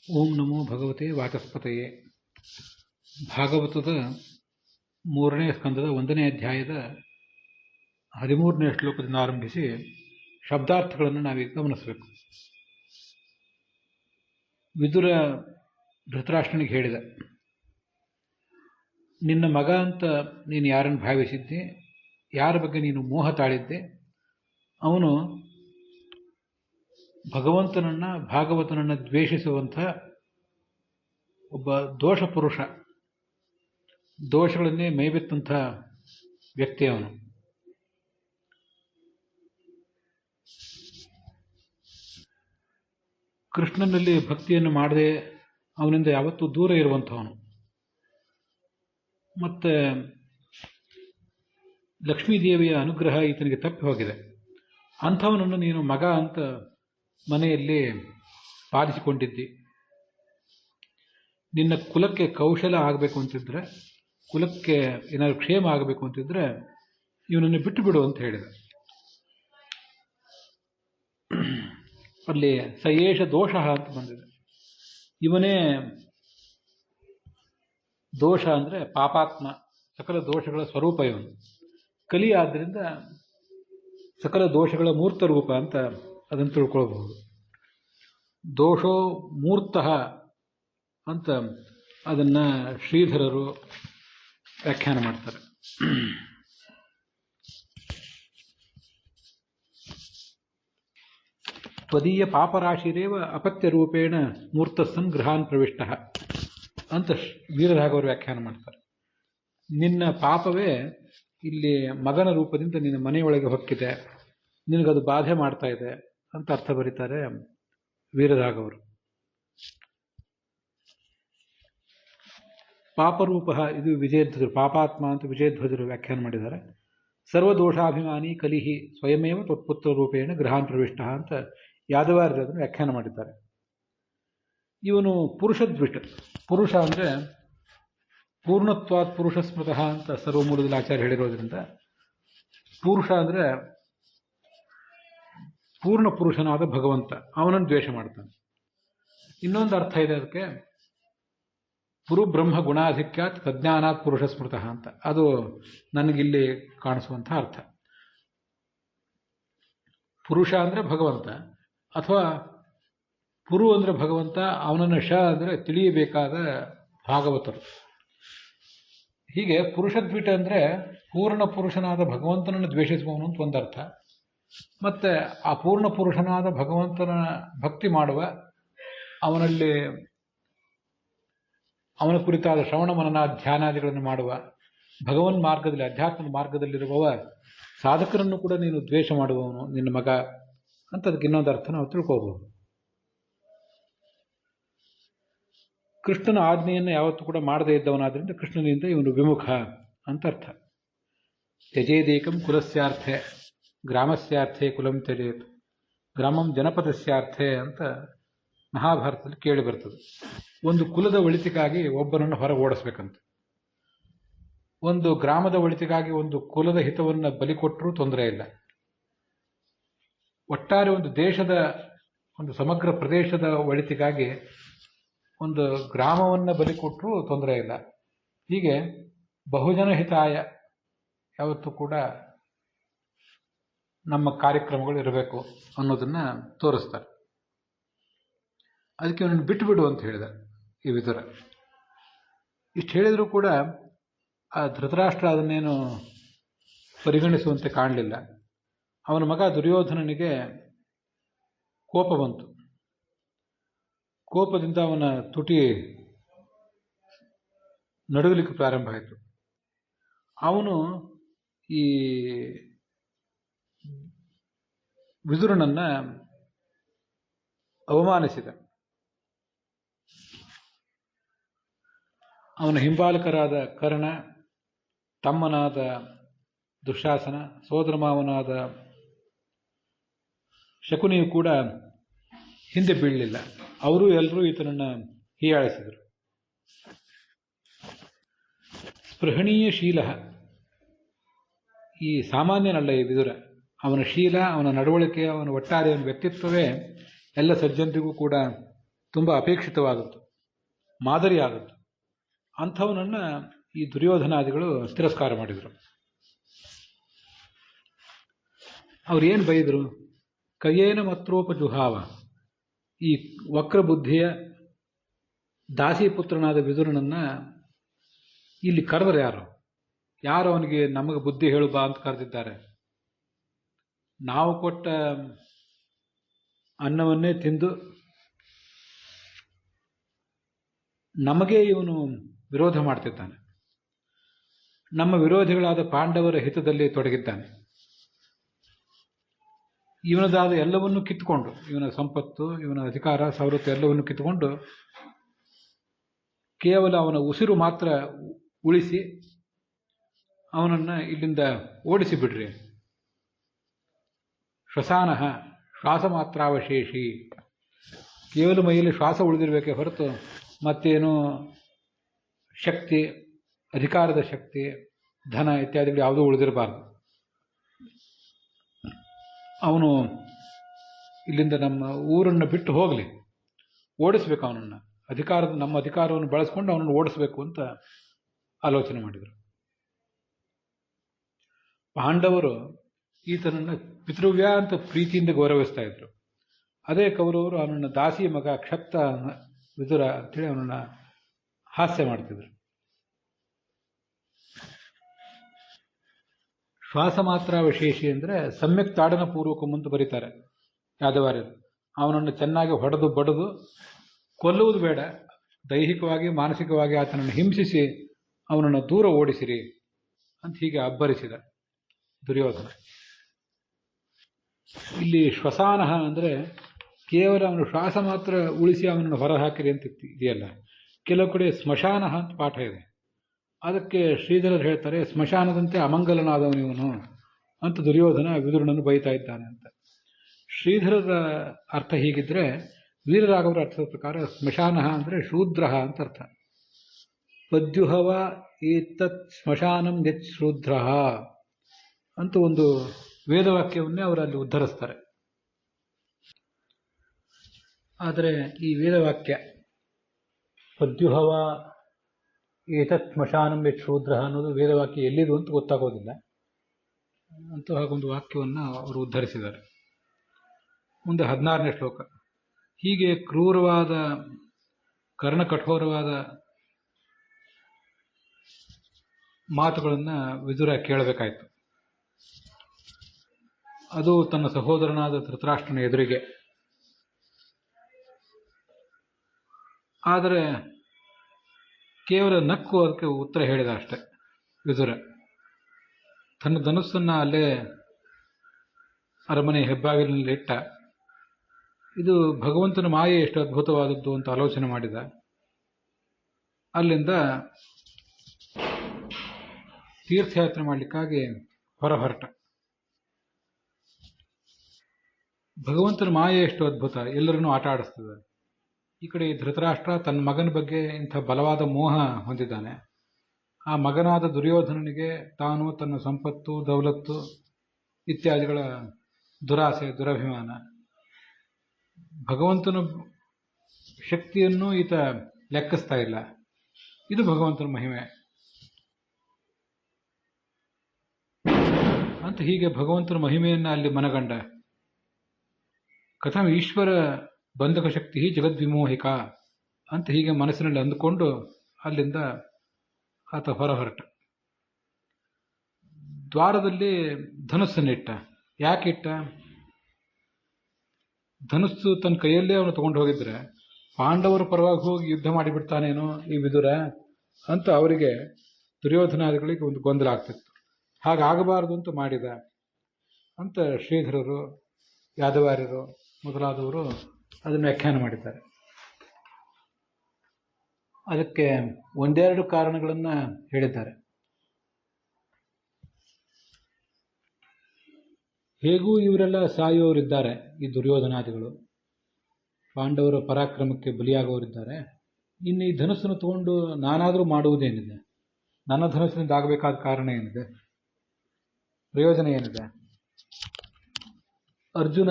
ಓಂ ನಮೋ ಭಗವತೆ ವಾಚಸ್ಪತಯೇ. ಭಾಗವತದ 3ನೇ ಸ್ಕಂದದ 1ನೇ ಅಧ್ಯಾಯದ 13ನೇ ಶ್ಲೋಕದಿಂದ ಆರಂಭಿಸಿ ಶಬ್ದಾರ್ಥಗಳನ್ನು ನಾವೀಗ ಗಮನಿಸಬೇಕು. ವಿದುರ ಧೃತರಾಷ್ಟ್ರನಿಗೆ ಹೇಳಿದ, ನಿನ್ನ ಮಗ ಅಂತ ನೀನು ಯಾರನ್ನು ಭಾವಿಸಿದ್ದೆ, ಯಾರ ಬಗ್ಗೆ ನೀನು ಮೋಹ ತಾಳಿದ್ದೆ, ಅವನು ಭಗವಂತನನ್ನ ಭಾಗವತನನ್ನ ದ್ವೇಷಿಸುವಂಥ ಒಬ್ಬ ದೋಷ ಪುರುಷ, ದೋಷಗಳನ್ನೇ ಮೈಬೆತ್ತಂಥ ವ್ಯಕ್ತಿ ಅವನು. ಕೃಷ್ಣನಲ್ಲಿ ಭಕ್ತಿಯನ್ನು ಮಾಡದೆ ಅವನಿಂದ ಯಾವತ್ತೂ ದೂರ ಇರುವಂಥವನು. ಮತ್ತೆ ಲಕ್ಷ್ಮೀದೇವಿಯ ಅನುಗ್ರಹ ಈತನಿಗೆ ತಪ್ಪಿ ಹೋಗಿದೆ. ಅಂಥವನನ್ನು ನೀನು ಮಗ ಅಂತ ಮನೆಯಲ್ಲಿ ಪಾಲಿಸಿಕೊಂಡಿದ್ದಿ. ನಿನ್ನ ಕುಲಕ್ಕೆ ಕೌಶಲ ಆಗಬೇಕು ಅಂತಿದ್ರೆ, ಕುಲಕ್ಕೆ ಏನಾದ್ರು ಕ್ಷೇಮ ಆಗಬೇಕು ಅಂತಿದ್ರೆ ಇವನನ್ನು ಬಿಟ್ಟು ಬಿಡು ಅಂತ ಹೇಳಿದ. ಅಲ್ಲಿ ಸಯೇಷ ದೋಷ ಅಂತ ಬಂದಿದೆ. ಇವನೇ ದೋಷ ಅಂದರೆ ಪಾಪಾತ್ಮ, ಸಕಲ ದೋಷಗಳ ಸ್ವರೂಪ ಇವನು. ಕಲಿ ಆದ್ದರಿಂದ ಸಕಲ ದೋಷಗಳ ಮೂರ್ತ ರೂಪ ಅಂತ ಅದನ್ನು ತಿಳ್ಕೊಳ್ಬಹುದು. ದೋಷೋ ಮೂರ್ತಃ ಅಂತ ಅದನ್ನ ಶ್ರೀಧರರು ವ್ಯಾಖ್ಯಾನ ಮಾಡ್ತಾರೆ. ತ್ವದೀಯ ಪಾಪರಾಶಿರೇವ ಅಪತ್ಯ ರೂಪೇಣ ಮೂರ್ತಸ್ಸನ್ ಗೃಹಾನ್ ಪ್ರವಿಷ್ಟ ಅಂತ ವೀರರಾಘವರು ವ್ಯಾಖ್ಯಾನ ಮಾಡ್ತಾರೆ. ನಿನ್ನ ಪಾಪವೇ ಇಲ್ಲಿ ಮಗನ ರೂಪದಿಂದ ನಿನ್ನ ಮನೆಯೊಳಗೆ ಹೊಕ್ಕಿದೆ, ನಿನಗದು ಬಾಧೆ ಮಾಡ್ತಾ ಇದೆ ಅಂತ ಅರ್ಥ ಬರೀತಾರೆ ವೀರರಾಘವರು. ಪಾಪರೂಪ ಇದು ವಿಜಯಧ್ವಜರು, ಪಾಪಾತ್ಮ ಅಂತ ವಿಜಯಧ್ವಜರು ವ್ಯಾಖ್ಯಾನ ಮಾಡಿದ್ದಾರೆ. ಸರ್ವದೋಷಾಭಿಮಾನಿ ಕಲಿಹಿ ಸ್ವಯಮೇವ ತ್ವತ್ಪುತ್ರ ರೂಪೇಣ ಗೃಹಾನ್ ಪ್ರವಿಷ್ಟ ಅಂತ ಯಾದವಾರ್ಯರು ಅದನ್ನು ವ್ಯಾಖ್ಯಾನ ಮಾಡಿದ್ದಾರೆ. ಇವನು ಪುರುಷದ್ವಿಷ, ಪುರುಷ ಅಂದರೆ ಪೂರ್ಣತ್ವಾತ್ ಪುರುಷ ಸ್ಮೃತಃ ಅಂತ ಸರ್ವಮೂಲದಲ್ಲಿ ಆಚಾರ್ಯ ಹೇಳಿರೋದ್ರಿಂದ ಪುರುಷ ಅಂದರೆ ಪೂರ್ಣ ಪುರುಷನಾದ ಭಗವಂತ, ಅವನನ್ನು ದ್ವೇಷ ಮಾಡ್ತಾನೆ. ಇನ್ನೊಂದು ಅರ್ಥ ಇದೆ ಅದಕ್ಕೆ, ಪುರು ಬ್ರಹ್ಮ ಗುಣಾಧಿಕ್ಯಾತ್ ತಜ್ಞಾನಾತ್ ಪುರುಷ ಸ್ಮೃತಃ ಅಂತ. ಅದು ನನಗಿಲ್ಲಿ ಕಾಣಿಸುವಂಥ ಅರ್ಥ. ಪುರುಷ ಅಂದರೆ ಭಗವಂತ, ಅಥವಾ ಪುರು ಅಂದರೆ ಭಗವಂತ, ಅವನನ್ನು ಶ ಅಂದರೆ ತಿಳಿಯಬೇಕಾದ ಭಾಗವತರು. ಹೀಗೆ ಪುರುಷದ್ವಿಟ ಅಂದರೆ ಪೂರ್ಣ ಪುರುಷನಾದ ಭಗವಂತನನ್ನು ದ್ವೇಷಿಸುವವನು ಅಂತ ಒಂದರ್ಥ. ಮತ್ತೆ ಆ ಪೂರ್ಣ ಪುರುಷನಾದ ಭಗವಂತನ ಭಕ್ತಿ ಮಾಡುವ, ಅವನಲ್ಲಿ ಅವನ ಕುರಿತಾದ ಶ್ರವಣ ಮನನ ಧ್ಯಾನಾದಿಗಳನ್ನು ಮಾಡುವ, ಭಗವನ್ ಮಾರ್ಗದಲ್ಲಿ ಅಧ್ಯಾತ್ಮ ಮಾರ್ಗದಲ್ಲಿರುವವ ಸಾಧಕರನ್ನು ಕೂಡ ನೀನು ದ್ವೇಷ ಮಾಡುವವನು ನಿನ್ನ ಮಗ ಅಂತ ಅದಕ್ಕೆ ಇನ್ನೊಂದು ಅರ್ಥ ನಾವು ತಿಳ್ಕೋಬಹುದು. ಕೃಷ್ಣನ ಆಜ್ಞೆಯನ್ನು ಯಾವತ್ತೂ ಕೂಡ ಮಾಡದೇ ಇದ್ದವನಾದ್ರಿಂದ ಕೃಷ್ಣನಿಂದ ಇವನು ವಿಮುಖ ಅಂತ ಅರ್ಥ. ತ್ಯಜೇದೇಕಂ ಕುಲಸ್ಯಾರ್ಥೆ ಗ್ರಾಮಸ್ಯಾರ್ಥೆ ಕುಲಂ ತ್ಯಜೇತ್ ಗ್ರಾಮಂ ಜನಪದಸ್ಯಾರ್ಥೆ ಅಂತ ಮಹಾಭಾರತದಲ್ಲಿ ಕೇಳಿ ಬರ್ತದೆ. ಒಂದು ಕುಲದ ಒಳಿತಿಗಾಗಿ ಒಬ್ಬನನ್ನು ಹೊರಗೆ ಓಡಿಸ್ಬೇಕಂತ, ಒಂದು ಗ್ರಾಮದ ಒಳಿತಿಗಾಗಿ ಒಂದು ಕುಲದ ಹಿತವನ್ನು ಬಲಿ ಕೊಟ್ಟರೂ ತೊಂದರೆ ಇಲ್ಲ. ಒಟ್ಟಾರೆ ಒಂದು ದೇಶದ, ಒಂದು ಸಮಗ್ರ ಪ್ರದೇಶದ ಒಳಿತಿಗಾಗಿ ಒಂದು ಗ್ರಾಮವನ್ನು ಬಲಿ ಕೊಟ್ಟರೂ ತೊಂದರೆ ಇಲ್ಲ. ಹೀಗೆ ಬಹುಜನ ಹಿತಾಯ ಯಾವತ್ತೂ ಕೂಡ ನಮ್ಮ ಕಾರ್ಯಕ್ರಮಗಳು ಇರಬೇಕು ಅನ್ನೋದನ್ನ ತೋರಿಸ್ತಾರೆ. ಅದಕ್ಕೆ ಅವನನ್ನು ಬಿಟ್ಟು ಬಿಡು ಅಂತ ಹೇಳಿದ ಈ ವಿದುರ. ಇಷ್ಟು ಹೇಳಿದರೂ ಕೂಡ ಆ ಧೃತರಾಷ್ಟ್ರ ಅದನ್ನೇನು ಪರಿಗಣಿಸುವಂತೆ ಕಾಣಲಿಲ್ಲ. ಅವನ ಮಗ ದುರ್ಯೋಧನನಿಗೆ ಕೋಪ ಬಂತು. ಕೋಪದಿಂದ ಅವನ ತುಟಿ ನಡುಗಲಿಕ್ಕೆ ಪ್ರಾರಂಭ ಆಯಿತು. ಅವನು ಈ ವಿದುರನನ್ನ ಅವಮಾನಿಸಿದ. ಅವನ ಹಿಂಬಾಲಕರಾದ ಕರ್ಣ, ತಮ್ಮನಾದ ದುಶಾಸನ, ಸೋದರ ಮಾವನಾದ ಶಕುನಿಯು ಕೂಡ ಹಿಂದೆ ಬೀಳಲಿಲ್ಲ. ಅವರು ಎಲ್ಲರೂ ಈತನನ್ನು ಹೀಯಾಳಿಸಿದರು. ಸ್ಪೃಹಣೀಯ ಶೀಲ, ಈ ಸಾಮಾನ್ಯನಲ್ಲ ಈ ವಿದುರ. ಅವನ ಶೀಲ, ಅವನ ನಡವಳಿಕೆ, ಅವನ ಒಟ್ಟಾರೆ ಅವನ ವ್ಯಕ್ತಿತ್ವವೇ ಎಲ್ಲ ಸಜ್ಜನರಿಗೂ ಕೂಡ ತುಂಬ ಅಪೇಕ್ಷಿತವಾದದ್ದು, ಮಾದರಿಯಾದದ್ದು. ಅಂಥವನನ್ನು ಈ ದುರ್ಯೋಧನಾದಿಗಳು ತಿರಸ್ಕಾರ ಮಾಡಿದರು. ಅವ್ರೇನು ಬೈದರು? ಕಯೇನ ಮತ್ರೋಪಜುಹಾವ. ಈ ವಕ್ರಬುದ್ಧಿಯ ದಾಸಿಪುತ್ರನಾದ ವಿದುರನನ್ನ ಇಲ್ಲಿ ಕರೆದರೆ ಯಾರು ಅವನಿಗೆ ನಮಗೆ ಬುದ್ಧಿ ಹೇಳು ಬಾ ಅಂತ ಕರೆದಿದ್ದಾರೆ? ನಾವು ಕೊಟ್ಟ ಅನ್ನವನ್ನೇ ತಿಂದು ನಮಗೆ ಇವನು ವಿರೋಧ ಮಾಡ್ತಿದ್ದಾನೆ. ನಮ್ಮ ವಿರೋಧಿಗಳಾದ ಪಾಂಡವರ ಹಿತದಲ್ಲಿ ತೊಡಗಿದ್ದಾನೆ. ಇವನದಾದ ಎಲ್ಲವನ್ನೂ ಕಿತ್ತುಕೊಂಡು, ಇವನ ಸಂಪತ್ತು, ಇವನ ಅಧಿಕಾರ, ಸವಲತ್ತು ಎಲ್ಲವನ್ನು ಕಿತ್ತುಕೊಂಡು ಕೇವಲ ಅವನ ಉಸಿರು ಮಾತ್ರ ಉಳಿಸಿ ಅವನನ್ನು ಇಲ್ಲಿಂದ ಓಡಿಸಿ ಬಿಡ್ರಿ. ಶ್ವಸಾನಃ ಶ್ವಾಸ ಮಾತ್ರಾವಶೇಷಿ. ಕೇವಲ ಮೈಯಲ್ಲಿ ಶ್ವಾಸ ಉಳಿದಿರಬೇಕೇ ಹೊರತು ಮತ್ತೇನು ಶಕ್ತಿ, ಅಧಿಕಾರದ ಶಕ್ತಿ, ಧನ ಇತ್ಯಾದಿಗಳು ಯಾವುದೂ ಉಳಿದಿರಬಾರ್ದು. ಅವನು ಇಲ್ಲಿಂದ ನಮ್ಮ ಊರನ್ನು ಬಿಟ್ಟು ಹೋಗಲಿ, ಓಡಿಸ್ಬೇಕು ಅವನನ್ನು. ನಮ್ಮ ಅಧಿಕಾರವನ್ನು ಬಳಸ್ಕೊಂಡು ಅವನನ್ನು ಓಡಿಸ್ಬೇಕು ಅಂತ ಆಲೋಚನೆ ಮಾಡಿದರು. ಪಾಂಡವರು ಈತನನ್ನು ಪಿತೃವ್ಯ ಅಂತ ಪ್ರೀತಿಯಿಂದ ಗೌರವಿಸ್ತಾ ಇದ್ರು. ಅದೇ ಕೌರವರು ಅವನನ್ನು ದಾಸಿ ಮಗ ಕ್ಷಪ್ತ ವಿದುರ ಅಂತೇಳಿ ಅವನನ್ನು ಹಾಸ್ಯ ಮಾಡ್ತಿದ್ರು. ಶ್ವಾಸ ಮಾತ್ರ ವಿಶೇಷಿ ಅಂದರೆ ಸಮ್ಯಕ್ ತಾಡನ ಪೂರ್ವಕಂ ಅಂತ ಬರೀತಾರೆ ಯಾದವಾರ್ಯರು. ಅವನನ್ನು ಚೆನ್ನಾಗಿ ಹೊಡೆದು ಬಡಿದು ಕೊಲ್ಲುವುದು ಬೇಡ, ದೈಹಿಕವಾಗಿ ಮಾನಸಿಕವಾಗಿ ಆತನನ್ನು ಹಿಂಸಿಸಿ ಅವನನ್ನು ದೂರ ಓಡಿಸಿರಿ ಅಂತ ಹೀಗೆ ಅಬ್ಬರಿಸಿದ ದುರ್ಯೋಧನ. ಇಲ್ಲಿ ಶ್ವಸಾನಃ ಅಂದರೆ ಕೇವಲ ಅವನು ಶ್ವಾಸ ಮಾತ್ರ ಉಳಿಸಿ ಅವನನ್ನು ಹೊರಹಾಕಿರಿ ಅಂತ ಇದೆಯಲ್ಲ. ಕೆಲವು ಕಡೆ ಸ್ಮಶಾನಃ ಅಂತ ಪಾಠ ಇದೆ. ಅದಕ್ಕೆ ಶ್ರೀಧರರು ಹೇಳ್ತಾರೆ, ಸ್ಮಶಾನದಂತೆ ಅಮಂಗಲನಾದವನು ಇವನು ಅಂತ ದುರ್ಯೋಧನ ವಿದುರನನ್ನು ಬೈತಾ ಇದ್ದಾನೆ ಅಂತ. ಶ್ರೀಧರರ ಅರ್ಥ ಹೀಗಿದ್ರೆ, ವೀರರಾಘವರ ಅರ್ಥದ ಪ್ರಕಾರ ಸ್ಮಶಾನಃ ಅಂದರೆ ಶೂದ್ರ ಅಂತ ಅರ್ಥ. ಪದ್ಯುಹವ ಏತತ್ ಸ್ಮಶಾನಂ ಯತ್ ಶೂದ್ರ ಅಂತ ಒಂದು ವೇದವಾಕ್ಯವನ್ನೇ ಅವರಲ್ಲಿ ಉದ್ಧರಿಸ್ತಾರೆ. ಆದರೆ ಈ ವೇದವಾಕ್ಯ ಪದ್ಯುಹವ ಏತತ್ ಸ್ಮಶಾನಂ ಯತ್ ಶೂದ್ರ ಅನ್ನೋದು ವೇದವಾಕ್ಯ ಎಲ್ಲಿದು ಅಂತ ಗೊತ್ತಾಗೋದಿಲ್ಲ. ಅಂತೂ ಹಾಗೊಂದು ವಾಕ್ಯವನ್ನು ಅವರು ಉದ್ಧರಿಸಿದ್ದಾರೆ. ಮುಂದೆ 16ನೇ ಶ್ಲೋಕ. ಹೀಗೆ ಕ್ರೂರವಾದ, ಕರ್ಣಕಠೋರವಾದ ಮಾತುಗಳನ್ನು ವಿದುರ ಕೇಳಬೇಕಾಯಿತು. ಅದು ತನ್ನ ಸಹೋದರನಾದ ಧೃತರಾಷ್ಟ್ರನ ಎದುರಿಗೆ. ಆದರೆ ಕೇವಲ ನಕ್ಕು ಅದಕ್ಕೆ ಉತ್ತರ ಹೇಳಿದ ಅಷ್ಟೆ ವಿದುರ. ತನ್ನ ಧನುಸ್ಸನ್ನು ಅಲ್ಲೇ ಅರಮನೆ ಹೆಬ್ಬಾಗಿಲಿನಲ್ಲಿ ಇಟ್ಟ. ಇದು ಭಗವಂತನ ಮಾಯೆ ಎಷ್ಟು ಅದ್ಭುತವಾದದ್ದು ಅಂತ ಆಲೋಚನೆ ಮಾಡಿದ. ಅಲ್ಲಿಂದ ತೀರ್ಥಯಾತ್ರೆ ಮಾಡಲಿಕ್ಕಾಗಿ ಹೊರಟ. ಭಗವಂತನ ಮಾಯೆ ಎಷ್ಟು ಅದ್ಭುತ, ಎಲ್ಲರನ್ನೂ ಆಟ ಆಡಿಸ್ತದೆ. ಈ ಕಡೆ ಧೃತರಾಷ್ಟ್ರ ತನ್ನ ಮಗನ ಬಗ್ಗೆ ಇಂಥ ಬಲವಾದ ಮೋಹ ಹೊಂದಿದ್ದಾನೆ. ಆ ಮಗನಾದ ದುರ್ಯೋಧನನಿಗೆ ತಾನು, ತನ್ನ ಸಂಪತ್ತು, ದೌಲತ್ತು ಇತ್ಯಾದಿಗಳ ದುರಾಸೆ, ದುರಭಿಮಾನ. ಭಗವಂತನ ಶಕ್ತಿಯನ್ನು ಈತ ಲೆಕ್ಕಿಸ್ತಾ ಇಲ್ಲ. ಇದು ಭಗವಂತನ ಮಹಿಮೆ ಅಂತ ಹೀಗೆ ಭಗವಂತನ ಮಹಿಮೆಯನ್ನು ಅಲ್ಲಿ ಮನಗಂಡ. ಕಥಂ ಈಶ್ವರ ಬಂಧಕ ಶಕ್ತಿ ಜಗದ್ವಿಮೋಹಿಕ ಅಂತ ಹೀಗೆ ಮನಸ್ಸಿನಲ್ಲಿ ಅಂದುಕೊಂಡು ಅಲ್ಲಿಂದ ಆತ ಹೊರಟ. ದ್ವಾರದಲ್ಲಿ ಧನುಸ್ಸನ್ನಿಟ್ಟ. ಯಾಕಿಟ್ಟ? ಧನುಸ್ಸು ತನ್ನ ಕೈಯಲ್ಲೇ ಅವನು ತಗೊಂಡು ಹೋಗಿದ್ರೆ ಪಾಂಡವರ ಪರವಾಗಿ ಹೋಗಿ ಯುದ್ಧ ಮಾಡಿಬಿಡ್ತಾನೇನೋ ಈ ವಿದುರ ಅಂತ ಅವರಿಗೆ, ದುರ್ಯೋಧನಾದಿಗಳಿಗೆ ಒಂದು ಗೊಂದಲ ಆಗ್ತಿತ್ತು. ಹಾಗಾಗಬಾರದು ಅಂತ ಮಾಡಿದ ಅಂತ ಶ್ರೀಧರರು, ಯಾದವಾರ್ಯರು ಮೊದಲಾದವರು ಅದನ್ನು ವ್ಯಾಖ್ಯಾನ ಮಾಡಿದ್ದಾರೆ. ಅದಕ್ಕೆ ಒಂದೆರಡು ಕಾರಣಗಳನ್ನು ಹೇಳಿದ್ದಾರೆ. ಹೇಗೂ ಇವರೆಲ್ಲ ಸಾಯುವವರಿದ್ದಾರೆ, ಈ ದುರ್ಯೋಧನಾದಿಗಳು ಪಾಂಡವರ ಪರಾಕ್ರಮಕ್ಕೆ ಬಲಿಯಾಗುವವರಿದ್ದಾರೆ. ಇನ್ನು ಈ ಧನುಸ್ಸನ್ನು ತಗೊಂಡು ನಾನಾದರೂ ಮಾಡುವುದೇನಿದೆ? ನನ್ನ ಧನುಸ್ಸಿನಿಂದ ಆಗಬೇಕಾದ ಕಾರಣ ಏನಿದೆ? ಪ್ರಯೋಜನ ಏನಿದೆ? ಅರ್ಜುನ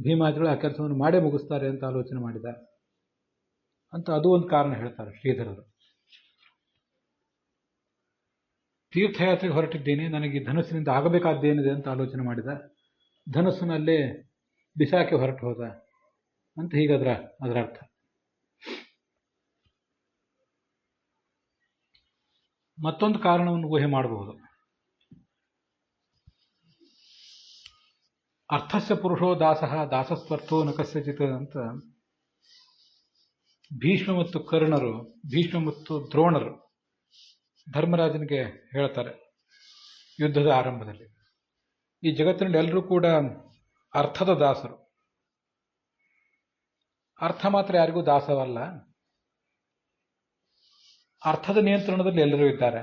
ಭೀಮಾದಿಗಳು ಆ ಕೆಲಸವನ್ನು ಮಾಡೇ ಮುಗಿಸ್ತಾರೆ ಅಂತ ಆಲೋಚನೆ ಮಾಡಿದ. ಅಂತ ಅದು ಒಂದು ಕಾರಣ ಹೇಳ್ತಾರೆ ಶ್ರೀಧರರು. ತೀರ್ಥಯಾತ್ರೆಗೆ ಹೊರಟಿದ್ದೇನೆ, ನನಗೆ ಧನುಸ್ಸಿನಿಂದ ಆಗಬೇಕಾದ್ದೇನಿದೆ ಅಂತ ಆಲೋಚನೆ ಮಾಡಿದ. ಧನುಸ್ಸಿನಲ್ಲೇ ಬಿಸಾಕಿ ಹೊರಟು ಹೋದ ಅಂತ ಹೀಗದರ ಅರ್ಥ. ಮತ್ತೊಂದು ಕಾರಣವನ್ನು ಊಹೆ ಮಾಡಬಹುದು. ಅರ್ಥಸ್ಯ ಪುರುಷೋ ದಾಸಃ ದಾಸಸ್ವರ್ಥೋ ನ ಕಸ್ಯಚಿತ್ ಅಂತ ಭೀಷ್ಮ ಮತ್ತು ಕರ್ಣರು, ಭೀಷ್ಮ ಮತ್ತು ದ್ರೋಣರು ಧರ್ಮರಾಜನಿಗೆ ಹೇಳ್ತಾರೆ ಯುದ್ಧದ ಆರಂಭದಲ್ಲಿ. ಈ ಜಗತ್ತಿನಲ್ಲಿ ಎಲ್ಲರೂ ಕೂಡ ಅರ್ಥದ ದಾಸರು. ಅರ್ಥ ಮಾತ್ರ ಯಾರಿಗೂ ದಾಸವಲ್ಲ, ಅರ್ಥದ ನಿಯಂತ್ರಣದಲ್ಲಿ ಎಲ್ಲರೂ ಇದ್ದಾರೆ.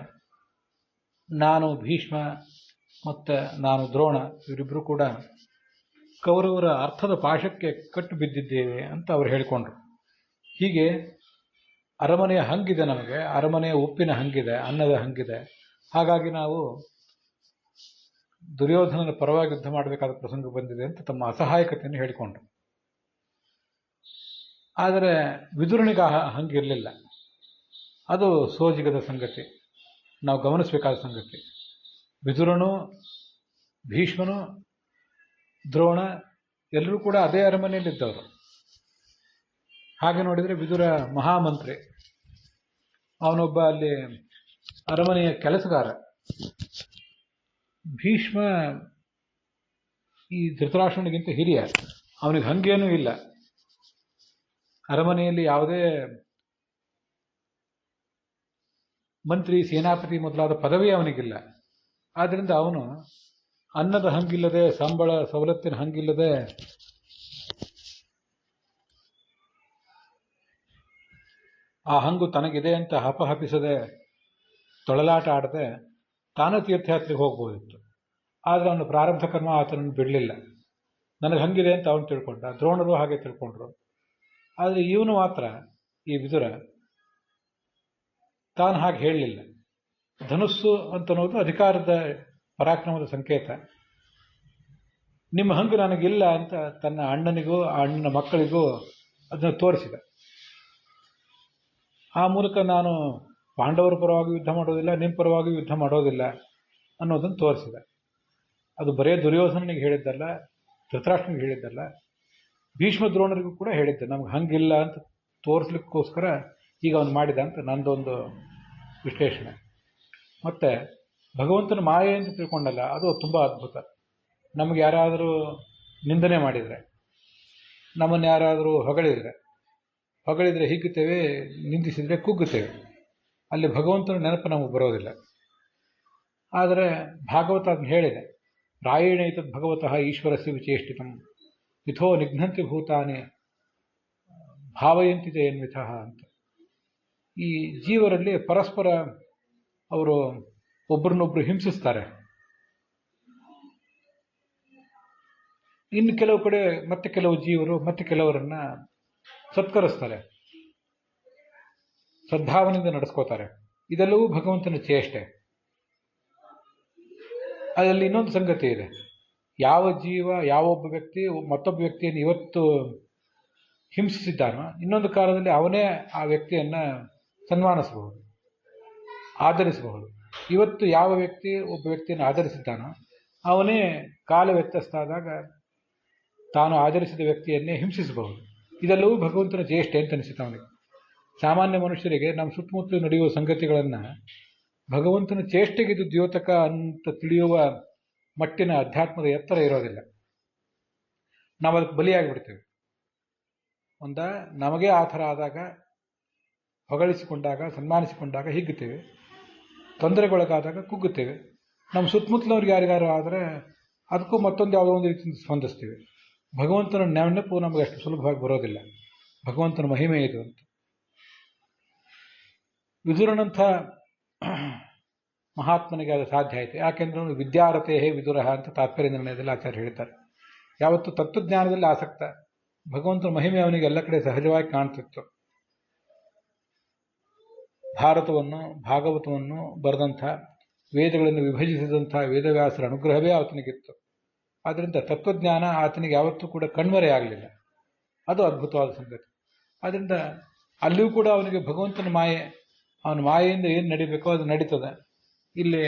ನಾನು ಭೀಷ್ಮ ಮತ್ತು ನಾನು ದ್ರೋಣ ಇವರಿಬ್ಬರು ಕೂಡ ಕೌರವರ ಅರ್ಥದ ಪಾಶಕ್ಕೆ ಕಟ್ಟು ಬಿದ್ದಿದ್ದೇವೆ ಅಂತ ಅವರು ಹೇಳಿಕೊಂಡ್ರು. ಹೀಗೆ ಅರಮನೆಯ ಹಂಗಿದೆ, ನಮಗೆ ಅರಮನೆಯ ಉಪ್ಪಿನ ಹಂಗಿದೆ, ಅನ್ನದ ಹಂಗಿದೆ. ಹಾಗಾಗಿ ನಾವು ದುರ್ಯೋಧನನ ಪರವಾಗಿ ಯುದ್ಧ ಮಾಡಬೇಕಾದ ಪ್ರಸಂಗ ಬಂದಿದೆ ಅಂತ ತಮ್ಮ ಅಸಹಾಯಕತೆಯನ್ನು ಹೇಳಿಕೊಂಡ್ರು. ಆದರೆ ವಿದುರನಿಗೆ ಹಂಗಿರಲಿಲ್ಲ. ಅದು ಸೋಜಿಗದ ಸಂಗತಿ, ನಾವು ಗಮನಿಸಬೇಕಾದ ಸಂಗತಿ. ವಿದುರನು, ಭೀಷ್ಮನು, ದ್ರೋಣ ಎಲ್ಲರೂ ಕೂಡ ಅದೇ ಅರಮನೆಯಲ್ಲಿದ್ದವರು. ಹಾಗೆ ನೋಡಿದರೆ ವಿದುರ ಮಹಾಮಂತ್ರಿ, ಅವನೊಬ್ಬ ಅಲ್ಲಿ ಅರಮನೆಯ ಕೆಲಸಗಾರ. ಭೀಷ್ಮ ಈ ಧೃತರಾಷ್ಟ್ರನಿಗಿಂತ ಹಿರಿಯ, ಅವನಿಗೆ ಹಂಗೇನೂ ಇಲ್ಲ. ಅರಮನೆಯಲ್ಲಿ ಯಾವುದೇ ಮಂತ್ರಿ, ಸೇನಾಪತಿ ಮೊದಲಾದ ಪದವಿ ಅವನಿಗಿಲ್ಲ. ಆದ್ದರಿಂದ ಅವನು ಅನ್ನದ ಹಂಗಿಲ್ಲದೆ, ಸಂಬಳ ಸವಲತ್ತಿನ ಹಂಗಿಲ್ಲದೆ ಆ ಹಂಗು ತನಗಿದೆ ಅಂತ ಹಪಹಪಿಸದೆ, ತೊಳಲಾಟ ಆಡದೆ ತಾನೂ ತೀರ್ಥಯಾತ್ರೆಗೆ ಹೋಗ್ಬೋದಿತ್ತು. ಆದರೆ ಅವನು ಪ್ರಾರಬ್ಧ ಕರ್ಮ ಆತನನ್ನು ಬಿಡಲಿಲ್ಲ. ನನಗೆ ಹಂಗಿದೆ ಅಂತ ಅವನು ತಿಳ್ಕೊಂಡ, ದ್ರೋಣರು ಹಾಗೆ ತಿಳ್ಕೊಂಡ್ರು. ಆದರೆ ಇವನು ಮಾತ್ರ, ಈ ವಿದುರ, ತಾನು ಹಾಗೆ ಹೇಳಲಿಲ್ಲ. ಧನುಸ್ಸು ಅಂತನ್ನೋದು ಅಧಿಕಾರದ ಪರಾಕ್ರಮದ ಸಂಕೇತ. ನಿಮ್ಮ ಹಂಗು ನನಗಿಲ್ಲ ಅಂತ ತನ್ನ ಅಣ್ಣನಿಗೂ ಅಣ್ಣನ ಮಕ್ಕಳಿಗೂ ಅದನ್ನು ತೋರಿಸಿದ. ಆ ಮೂಲಕ ನಾನು ಪಾಂಡವರ ಪರವಾಗಿ ಯುದ್ಧ ಮಾಡೋದಿಲ್ಲ, ನಿಮ್ಮ ಪರವಾಗಿ ಯುದ್ಧ ಮಾಡೋದಿಲ್ಲ ಅನ್ನೋದನ್ನು ತೋರಿಸಿದ. ಅದು ಬರೇ ದುರ್ಯೋಧನನಿಗೆ ಹೇಳಿದ್ದಲ್ಲ, ಧೃತರಾಷ್ಟ್ರನಿಗೆ ಹೇಳಿದ್ದಲ್ಲ, ಭೀಷ್ಮ ದ್ರೋಣರಿಗೂ ಕೂಡ ಹೇಳಿದ್ದೆ. ನಮ್ಗೆ ಹಂಗಿಲ್ಲ ಅಂತ ತೋರಿಸ್ಲಿಕ್ಕೋಸ್ಕರ ಈಗ ಅವನು ಮಾಡಿದ ಅಂತ ನಂದೊಂದು ವಿಶ್ಲೇಷಣೆ. ಮತ್ತೆ ಭಗವಂತನ ಮಾಯೆ ಅಂತ ತಿಳ್ಕೊಂಡಲ್ಲ, ಅದು ತುಂಬ ಅದ್ಭುತ. ನಮಗೆ ಯಾರಾದರೂ ನಿಂದನೆ ಮಾಡಿದರೆ, ನಮ್ಮನ್ನು ಯಾರಾದರೂ ಹೊಗಳಿದರೆ ಹಿಗ್ಗುತ್ತೇವೆ, ನಿಂದಿಸಿದರೆ ಕುಗ್ಗುತ್ತೇವೆ. ಅಲ್ಲಿ ಭಗವಂತನ ನೆನಪು ನಮಗೆ ಬರೋದಿಲ್ಲ. ಆದರೆ ಭಾಗವತ ಅದನ್ನು ಹೇಳಿದೆ, ಪ್ರಾಯೇಣ ಇತದ್ ಭಗವತಃ ಈಶ್ವರಸ್ಯ ವಿಚೇಷ್ಟಿತಂ ಮಿಥೋ ನಿಘ್ನಂತಿ ಭೂತಾನಿ ಭಾವಯಂತಿ ಜಯನ್ವಿತಃ ಅಂತ. ಈ ಜೀವರಲ್ಲಿ ಪರಸ್ಪರ ಅವರು ಒಬ್ಬರನ್ನೊಬ್ಬರು ಹಿಂಸಿಸ್ತಾರೆ. ಇನ್ನು ಕೆಲವು ಕಡೆ ಮತ್ತೆ ಕೆಲವು ಜೀವರು ಮತ್ತೆ ಕೆಲವರನ್ನ ಸತ್ಕರಿಸ್ತಾರೆ, ಸದ್ಭಾವನೆಯಿಂದ ನಡೆಸ್ಕೋತಾರೆ. ಇದೆಲ್ಲವೂ ಭಗವಂತನ ಚೇಷ್ಟೆ. ಅದರಲ್ಲಿ ಇನ್ನೊಂದು ಸಂಗತಿ ಇದೆ. ಯಾವ ಜೀವ, ಯಾವೊಬ್ಬ ವ್ಯಕ್ತಿ ಮತ್ತೊಬ್ಬ ವ್ಯಕ್ತಿಯನ್ನು ಇವತ್ತು ಹಿಂಸಿಸಿದ್ದಾನೋ, ಇನ್ನೊಂದು ಕಾಲದಲ್ಲಿ ಅವನೇ ಆ ವ್ಯಕ್ತಿಯನ್ನು ಸನ್ಮಾನಿಸಬಹುದು, ಆಧರಿಸಬಹುದು. ಇವತ್ತು ಯಾವ ವ್ಯಕ್ತಿ ಒಬ್ಬ ವ್ಯಕ್ತಿಯನ್ನು ಆಧರಿಸಿದ್ದಾನೋ ಅವನೇ ಕಾಲ ವ್ಯತ್ಯಸ್ತಾದಾಗ ತಾನು ಆಧರಿಸಿದ ವ್ಯಕ್ತಿಯನ್ನೇ ಹಿಂಸಿಸಬಹುದು. ಇದೆಲ್ಲವೂ ಭಗವಂತನ ಚೇಷ್ಟೆ ಅಂತ ಅನಿಸುತ್ತೆ ಅವನಿಗೆ. ಸಾಮಾನ್ಯ ಮನುಷ್ಯರಿಗೆ ನಮ್ಮ ಸುತ್ತಮುತ್ತಲು ನಡೆಯುವ ಸಂಗತಿಗಳನ್ನು ಭಗವಂತನ ಚೇಷ್ಟೆಗೆ ಇದು ದ್ಯೋತಕ ಅಂತ ತಿಳಿಯುವ ಮಟ್ಟಿನ ಅಧ್ಯಾತ್ಮದ ಎತ್ತರ ಇರೋದಿಲ್ಲ. ನಾವು ಅದಕ್ಕೆ ಬಲಿಯಾಗಿಬಿಡ್ತೇವೆ. ನಮಗೆ ಆ ಥರ ಆದಾಗ, ಹೊಗಳಿಸಿಕೊಂಡಾಗ, ಸನ್ಮಾನಿಸಿಕೊಂಡಾಗ ಹಿಗ್ಗುತ್ತೇವೆ, ತೊಂದರೆಗೊಳಗಾದಾಗ ಕುಗ್ಗುತ್ತೇವೆ. ನಮ್ಮ ಸುತ್ತಮುತ್ತಲವ್ರಿಗೆ ಯಾರಿಗಾರು ಆದರೆ ಅದಕ್ಕೂ ಮತ್ತೊಂದು ಯಾವುದೋ ಒಂದು ರೀತಿಯಿಂದ ಸ್ಪಂದಿಸ್ತೀವಿ. ಭಗವಂತನ ನೆನಪು ನಮಗೆ ಅಷ್ಟು ಸುಲಭವಾಗಿ ಬರೋದಿಲ್ಲ. ಭಗವಂತನ ಮಹಿಮೆ ಇದು ಅಂತ. ವಿದುರನಂಥ ಮಹಾತ್ಮನಿಗೆ ಅದು ಸಾಧ್ಯ ಆಯಿತು. ಯಾಕೆಂದ್ರೆ ಅವನು ವಿದ್ಯಾರಥೇ ವಿದುರಃ ಅಂತ ತಾತ್ಪರ್ಯ ನಿರ್ಣಯದಲ್ಲಿ ಆಚಾರ್ಯ ಹೇಳ್ತಾರೆ. ಯಾವತ್ತು ತತ್ವಜ್ಞಾನದಲ್ಲಿ ಆಸಕ್ತ, ಭಗವಂತನ ಮಹಿಮೆ ಅವನಿಗೆ ಎಲ್ಲ ಕಡೆ ಸಹಜವಾಗಿ ಕಾಣ್ತಿತ್ತು. ಭಾರತವನ್ನು, ಭಾಗವತವನ್ನು ಬರೆದಂಥ, ವೇದಗಳನ್ನು ವಿಭಜಿಸಿದಂಥ ವೇದವ್ಯಾಸರ ಅನುಗ್ರಹವೇ ಆತನಿಗಿತ್ತು. ಆದ್ದರಿಂದ ತತ್ವಜ್ಞಾನ ಆತನಿಗೆ ಯಾವತ್ತೂ ಕೂಡ ಕಣ್ಮರೆಯಾಗಲಿಲ್ಲ. ಅದು ಅದ್ಭುತವಾದ ಸಂಗತಿ. ಆದ್ದರಿಂದ ಅಲ್ಲಿಯೂ ಕೂಡ ಅವನಿಗೆ ಭಗವಂತನ ಮಾಯೆ, ಅವನ ಮಾಯೆಯಿಂದ ಏನು ನಡಿಬೇಕೋ ಅದು ನಡೀತದೆ. ಇಲ್ಲಿ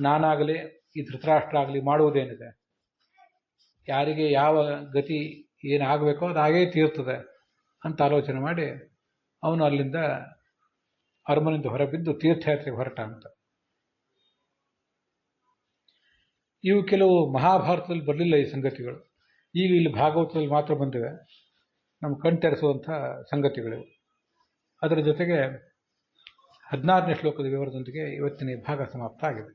ನಾನಾಗಲಿ ಈ ಧೃತರಾಷ್ಟ್ರ ಆಗಲಿ ಮಾಡುವುದೇನಿದೆ, ಯಾರಿಗೆ ಯಾವ ಗತಿ ಏನಾಗಬೇಕೋ ಅದು ಹಾಗೇ ತೀರ್ತದೆ ಅಂತ ಆಲೋಚನೆ ಮಾಡಿ ಅವನು ಅಲ್ಲಿಂದ ಅರಮನೆಯಿಂದ ಹೊರಬಿದ್ದು ತೀರ್ಥಯಾತ್ರೆಗೆ ಹೊರಟ ಅಂತ. ಇವು ಕೆಲವು ಮಹಾಭಾರತದಲ್ಲಿ ಬರಲಿಲ್ಲ ಈ ಸಂಗತಿಗಳು, ಈಗ ಇಲ್ಲಿ ಭಾಗವತದಲ್ಲಿ ಮಾತ್ರ ಬಂದಿವೆ. ನಮ್ಮ ಕಣ್ತೆರೆಸುವಂಥ ಸಂಗತಿಗಳಿವು. ಅದರ ಜೊತೆಗೆ 16ನೇ ಶ್ಲೋಕದ ವಿವರದೊಂದಿಗೆ ಇವತ್ತಿನ ಈ ಭಾಗ ಸಮಾಪ್ತ ಆಗಿದೆ.